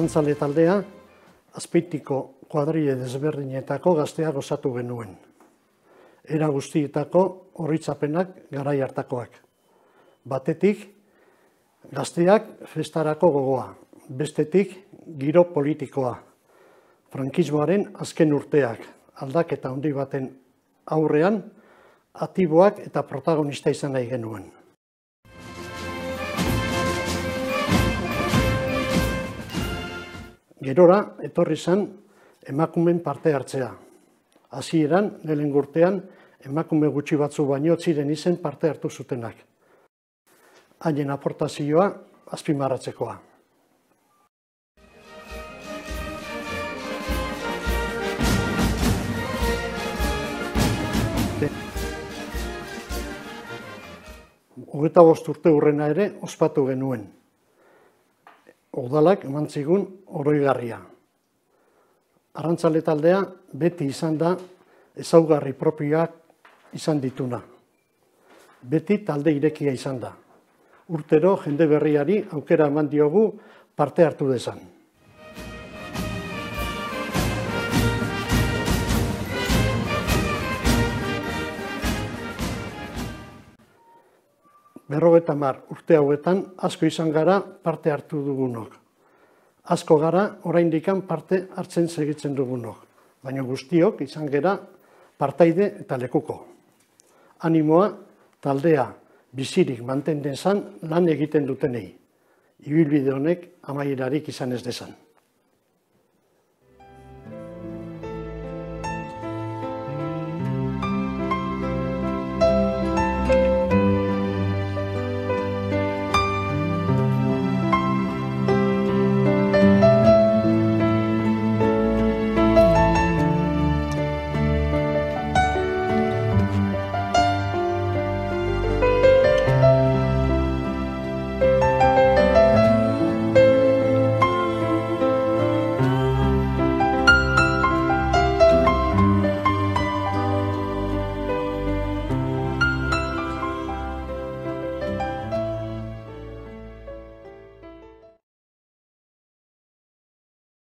Arrantzale taldea, Azpeitiko kuadrile desberdinetako gazteak osatu genuen. Era guztietako oroitzapenak garai hartakoak. Batetik, gazteak festarako gogoa, bestetik giro politikoa. Frankismoaren azken urteak, aldaketa handi baten aurrean, aktiboak eta protagonista izan nahi genuen. Gerora, etorri zen emakumeen parte hartzea. Hasieran, lehenengo urtean, emakume gutxi batzu baino ziren izen parte hartu zutenak. Haien aportazioa azpimarratzekoa. Hogeita bost urte hurrena ere ospatu genuen. Udalak eman zigun oroigarria. Arrantzale taldea beti izan da ezaugarri propioak izan dituna. Beti talde irekia izan da. Urtero jende berriari aukera eman diogu parte hartu dezan. Berrogeita hamar urte hauetan asko izan gara parte hartu dugunok. Asko gara oraindikan parte hartzen segitzen dugunok, baina guztiok izan gera partaide eta lekuko. Animoa taldea bizirik manten dezan lan egiten dutenei. Ibilbide honek amaierarik izan ez dezan.